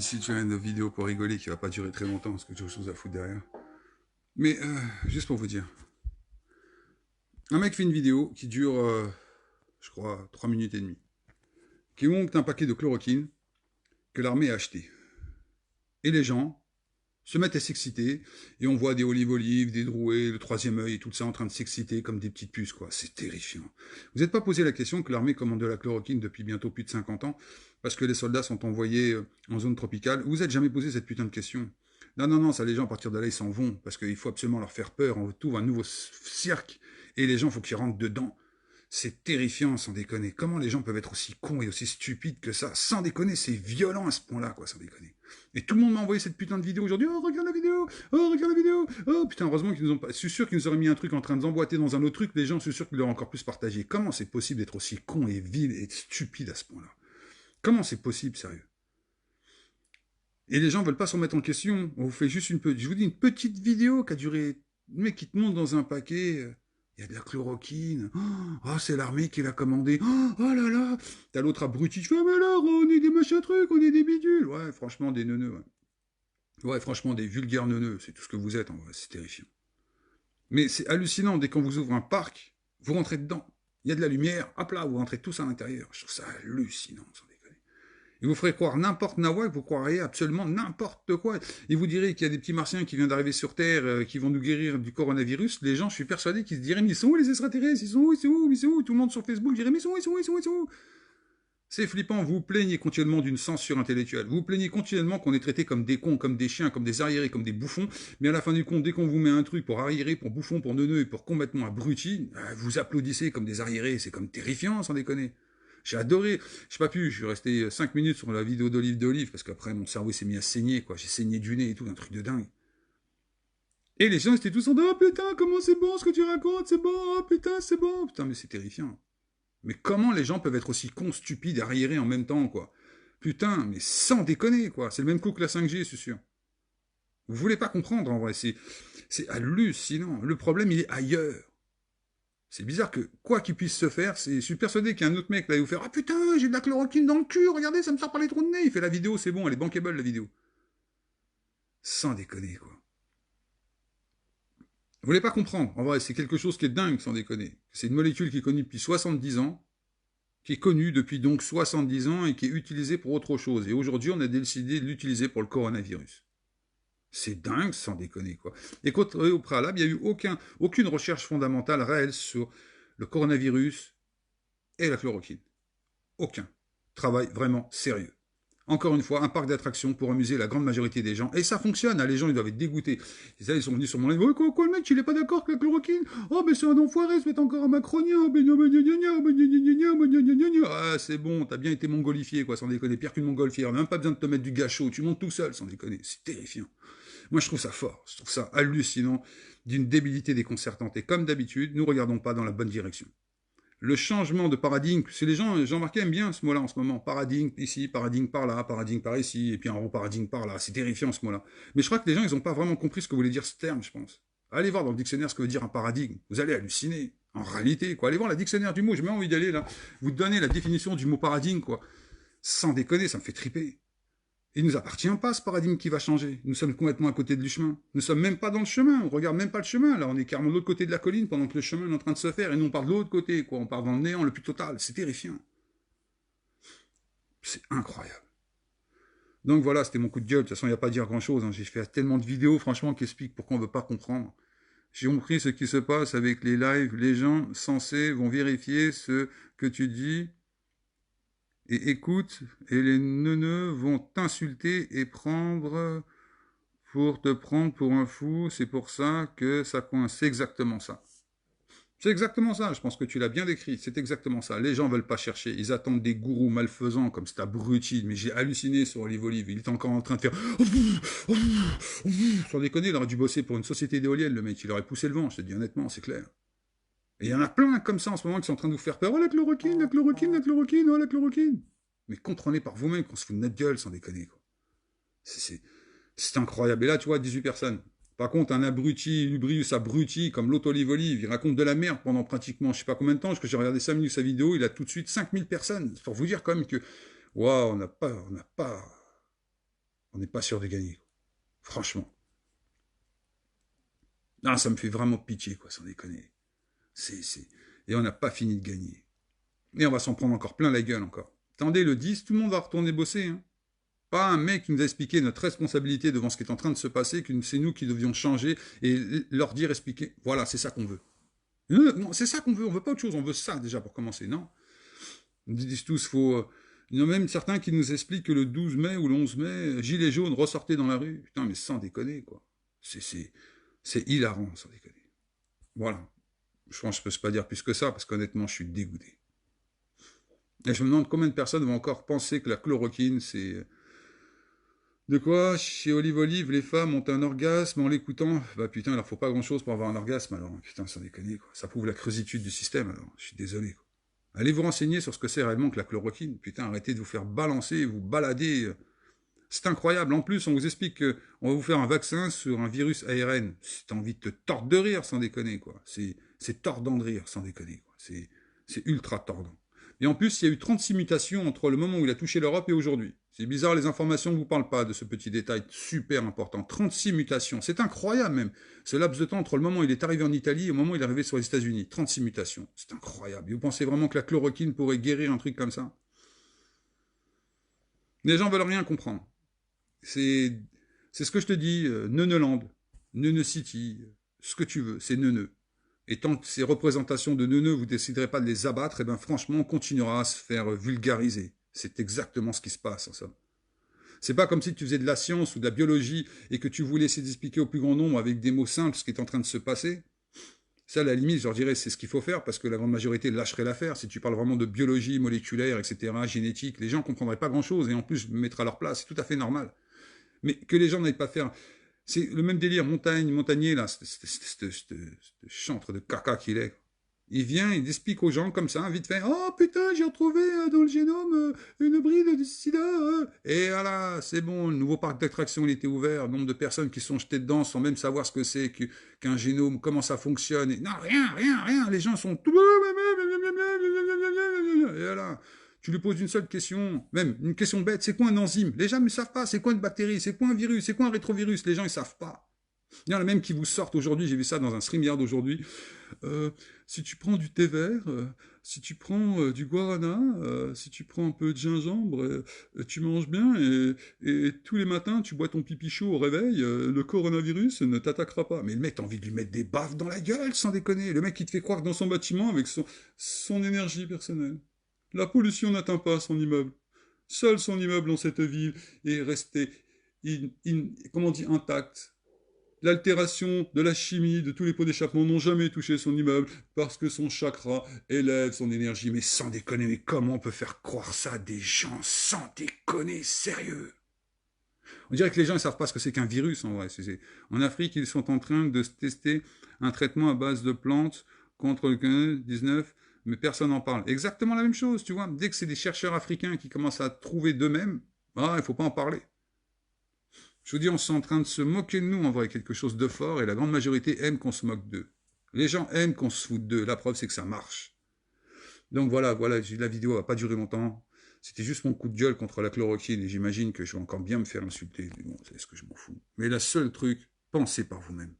Si tu as une vidéo pour rigoler qui va pas durer très longtemps parce que j'ai autre chose à foutre derrière. Mais juste pour vous dire, un mec fait une vidéo qui dure, je crois, 3 minutes et demie, qui montre un paquet de chloroquine que l'armée a acheté. Et les gens se mettent à s'exciter, et on voit des olives, des drouets, le troisième œil et tout ça en train de s'exciter comme des petites puces, quoi. C'est terrifiant. Vous n'êtes pas posé la question que l'armée commande de la chloroquine depuis bientôt plus de 50 ans, parce que les soldats sont envoyés en zone tropicale. Vous n'êtes jamais posé cette putain de question? Non, non, non, ça, les gens, à partir de là, ils s'en vont, parce qu'il faut absolument leur faire peur. On trouve un nouveau cirque, et les gens, il faut qu'ils rentrent dedans. C'est terrifiant, sans déconner. Comment les gens peuvent être aussi cons et aussi stupides que ça? Sans déconner, c'est violent à ce point-là, quoi, sans déconner. Et tout le monde m'a envoyé cette putain de vidéo aujourd'hui. Oh, regarde la vidéo! Oh, regarde la vidéo! Oh, putain, heureusement qu'ils nous ont pas... Je suis sûr qu'ils nous auraient mis un truc en train de s'emboîter dans un autre truc. Les gens, je suis sûr qu'ils l'auraient encore plus partagé. Comment c'est possible d'être aussi con et vil et stupide à ce point-là? Comment c'est possible, sérieux? Et les gens veulent pas se remettre en question. On vous fait juste une petite... Je vous dis, une petite vidéo qui a duré... Le mec qui te monte dans un paquet... Il y a de la chloroquine. Oh, c'est l'armée qui l'a commandé. Oh là là. T'as l'autre abruti. Je fais, mais alors, on est des machins trucs, on est des bidules. Ouais, franchement, des neuneux. Ouais, franchement, des vulgaires neuneux. C'est tout ce que vous êtes, en vrai. C'est terrifiant. Mais c'est hallucinant. Dès qu'on vous ouvre un parc, vous rentrez dedans. Il y a de la lumière. Hop là, vous rentrez tous à l'intérieur. Je trouve ça hallucinant, sans déconner. Il vous ferait croire n'importe nawak, vous croiriez absolument n'importe quoi. Il vous dirait qu'il y a des petits martiens qui viennent d'arriver sur Terre, qui vont nous guérir du coronavirus. Les gens, je suis persuadé qu'ils se diraient, mais ils sont où les extraterrestres? Ils sont où? Ils sont où? Ils sont où? Tout le monde sur Facebook dirait, mais ils sont où? Ils sont où? Ils sont où? Ils sont où? C'est flippant, vous vous plaignez continuellement d'une censure intellectuelle. Vous vous plaignez continuellement qu'on est traité comme des cons, comme des chiens, comme des arriérés, comme des bouffons. Mais à la fin du compte, dès qu'on vous met un truc pour arriéré, pour bouffon, pour neuneux et pour complètement abruti, vous applaudissez comme des arriérés. C'est comme terrifiant, sans déconner. J'ai adoré. J'ai pas pu. Je suis resté 5 minutes sur la vidéo d'Olive parce qu'après mon cerveau s'est mis à saigner, quoi. J'ai saigné du nez et tout, un truc de dingue. Et les gens étaient tous en train de, oh putain, comment c'est bon ce que tu racontes, c'est bon, oh putain, c'est bon. Putain, mais c'est terrifiant. Mais comment les gens peuvent être aussi cons, stupides, arriérés en même temps, quoi? Putain, mais sans déconner, quoi. C'est le même coup que la 5G, c'est sûr. Vous voulez pas comprendre, en vrai. C'est hallucinant. Le problème, il est ailleurs. C'est bizarre que, quoi qu'il puisse se faire, je suis persuadé qu'il y a un autre mec là, il va vous faire, ah putain, j'ai de la chloroquine dans le cul, regardez, ça me sort par les trous de nez. Il fait la vidéo, c'est bon, elle est bankable, la vidéo. Sans déconner, quoi. Vous voulez pas comprendre. En vrai, c'est quelque chose qui est dingue, sans déconner. C'est une molécule qui est connue depuis 70 ans, qui est connue depuis donc 70 ans et qui est utilisée pour autre chose. Et aujourd'hui, on a décidé de l'utiliser pour le coronavirus. C'est dingue, sans déconner, quoi. Et au préalable, il n'y a eu aucune recherche fondamentale réelle sur le coronavirus et la chloroquine. Aucun. Travail vraiment sérieux. Encore une fois, un parc d'attractions pour amuser la grande majorité des gens. Et ça fonctionne, hein, les gens ils doivent être dégoûtés. Et ça, ils sont venus sur mon live. Oh, quoi, le mec, il est pas d'accord avec la chloroquine? Oh, mais c'est un enfoiré, se met encore un macronien. Ah, c'est bon, t'as bien été mongolifié, quoi, sans déconner. Pire qu'une montgolfière. Même pas besoin de te mettre du gâchot. Tu montes tout seul, sans déconner. C'est terrifiant. Moi, je trouve ça fort. Je trouve ça hallucinant, d'une débilité déconcertante. Et comme d'habitude, nous regardons pas dans la bonne direction. Le changement de paradigme, c'est les gens, Jean-Marc aime bien ce mot-là en ce moment. Paradigme ici, paradigme par là, paradigme par ici, et puis un reparadigme par là. C'est terrifiant ce mot-là. Mais je crois que les gens, ils n'ont pas vraiment compris ce que voulait dire ce terme, je pense. Allez voir dans le dictionnaire ce que veut dire un paradigme. Vous allez halluciner. En réalité, quoi. Allez voir le dictionnaire du mot. J'ai même envie d'aller là. Vous donner la définition du mot paradigme, quoi. Sans déconner, ça me fait triper. Il ne nous appartient pas ce paradigme qui va changer. Nous sommes complètement à côté du chemin. Nous sommes même pas dans le chemin. On regarde même pas le chemin. Là, on est carrément de l'autre côté de la colline pendant que le chemin est en train de se faire. Et nous, on part de l'autre côté, quoi. On part dans le néant le plus total. C'est terrifiant. C'est incroyable. Donc voilà, c'était mon coup de gueule. De toute façon, il n'y a pas à dire grand-chose. Hein. J'ai fait tellement de vidéos, franchement, qui expliquent pourquoi on ne veut pas comprendre. J'ai compris ce qui se passe avec les lives. Les gens censés vont vérifier ce que tu dis et écoute, et les neuneux vont t'insulter et pour te prendre pour un fou, c'est pour ça que ça coince. C'est exactement ça. C'est exactement ça, je pense que tu l'as bien décrit, c'est exactement ça. Les gens veulent pas chercher, ils attendent des gourous malfaisants comme cet abruti, mais j'ai halluciné sur Olive, il est encore en train de faire... Sans déconner, il aurait dû bosser pour une société d'éoliennes, le mec, il aurait poussé le vent, je te dis honnêtement, c'est clair. Et il y en a plein comme ça en ce moment qui sont en train de vous faire peur. Oh la chloroquine, la chloroquine, la chloroquine, oh la chloroquine. Mais comprenez par vous-même qu'on se fout de notre gueule sans déconner, quoi. C'est incroyable. Et là, tu vois, 18 personnes. Par contre, un abruti, Lubrius abruti, comme l'autre Olive, il raconte de la merde pendant pratiquement je sais pas combien de temps, parce que j'ai regardé 5 minutes sa vidéo, il a tout de suite 5000 personnes. C'est pour vous dire quand même que, waouh, on n'a pas, On n'est pas sûr de gagner. Franchement. Non, ça me fait vraiment pitié, quoi, sans déconner. Et on n'a pas fini de gagner. Et on va s'en prendre encore plein la gueule, encore. Attendez, le 10, tout le monde va retourner bosser, hein. Pas un mec qui nous a expliqué notre responsabilité devant ce qui est en train de se passer, que c'est nous qui devions changer et leur dire, expliquer. Voilà, c'est ça qu'on veut. Non, c'est ça qu'on veut, on veut pas autre chose, on veut ça déjà pour commencer, non? Ils disent tous, faut... Il y en a même certains qui nous expliquent que le 12 mai ou le 11 mai, gilets jaunes, ressortez dans la rue. Putain, mais sans déconner, quoi. C'est hilarant, sans déconner. Voilà. Je pense que je peux pas dire plus que ça, parce qu'honnêtement, je suis dégoûté. Et je me demande combien de personnes vont encore penser que la chloroquine, c'est... De quoi? Chez Olive Olive, les femmes ont un orgasme en l'écoutant. Bah putain, il leur faut pas grand-chose pour avoir un orgasme, alors. Putain, sans déconner, quoi. Ça prouve la crésitude du système, alors. Je suis désolé, quoi. Allez vous renseigner sur ce que c'est réellement que la chloroquine. Putain, arrêtez de vous faire balancer, vous balader. C'est incroyable. En plus, on vous explique qu'on va vous faire un vaccin sur un virus ARN. C'est envie de te tordre de rire, sans déconner, quoi. C'est tordant de rire, sans déconner, quoi. C'est ultra tordant. Et en plus, il y a eu 36 mutations entre le moment où il a touché l'Europe et aujourd'hui. C'est bizarre, les informations ne vous parlent pas de ce petit détail super important. 36 mutations, c'est incroyable même. Ce laps de temps entre le moment où il est arrivé en Italie et au moment où il est arrivé sur les États-Unis. 36 mutations, c'est incroyable. Et vous pensez vraiment que la chloroquine pourrait guérir un truc comme ça? Les gens veulent rien comprendre. C'est ce que je te dis, Neuneland, Neune City, ce que tu veux, c'est neuneux. Et tant que ces représentations de neuneux, vous ne déciderez pas de les abattre, et bien franchement, on continuera à se faire vulgariser. C'est exactement ce qui se passe, en somme. C'est pas comme si tu faisais de la science ou de la biologie et que tu voulais essayer d'expliquer au plus grand nombre avec des mots simples ce qui est en train de se passer. Ça, à la limite, je leur dirais, c'est ce qu'il faut faire parce que la grande majorité lâcherait l'affaire. Si tu parles vraiment de biologie moléculaire, etc., génétique, les gens ne comprendraient pas grand-chose et en plus, je me mettrais à leur place. C'est tout à fait normal. Mais que les gens n'aillent pas faire... C'est le même délire, montagnier, là, ce chantre de caca qu'il est. Il vient, il explique aux gens comme ça, vite fait, oh putain, j'ai retrouvé dans le génome une bride de sida. Et voilà, c'est bon, le nouveau parc d'attractions, il était ouvert, nombre de personnes qui sont jetées dedans sans même savoir ce que c'est qu'un génome, comment ça fonctionne. Et, non, rien, les gens sont... Et voilà. Tu lui poses une seule question, même une question bête, c'est quoi un enzyme? Les gens ne savent pas, c'est quoi une bactérie, c'est quoi un virus, c'est quoi un rétrovirus, les gens ne savent pas. Il y en a même qui vous sortent aujourd'hui, j'ai vu ça dans un StreamYard aujourd'hui, si tu prends du thé vert, si tu prends du guarana, si tu prends un peu de gingembre, tu manges bien et tous les matins tu bois ton pipi chaud au réveil, le coronavirus ne t'attaquera pas. Mais le mec, t'as envie de lui mettre des baffes dans la gueule, sans déconner. Le mec qui te fait croire que dans son bâtiment avec son énergie personnelle. La pollution n'atteint pas son immeuble. Seul son immeuble dans cette ville est resté, comment on dit, intact. L'altération de la chimie de tous les pots d'échappement n'ont jamais touché son immeuble parce que son chakra élève son énergie. Mais sans déconner, mais comment on peut faire croire ça à des gens sans déconner, sérieux? On dirait que les gens ne savent pas ce que c'est qu'un virus en vrai. En Afrique, ils sont en train de tester un traitement à base de plantes contre le Covid-19, mais personne n'en parle. Exactement la même chose, tu vois. Dès que c'est des chercheurs africains qui commencent à trouver d'eux-mêmes, il ne faut pas en parler. Je vous dis, on est en train de se moquer de nous, en vrai, quelque chose de fort, et la grande majorité aime qu'on se moque d'eux. Les gens aiment qu'on se foute d'eux, la preuve c'est que ça marche. Donc voilà, la vidéo va pas durer longtemps. C'était juste mon coup de gueule contre la chloroquine, et j'imagine que je vais encore bien me faire insulter. Mais bon, c'est ce que je m'en fous. Mais le seul truc, pensez par vous-même.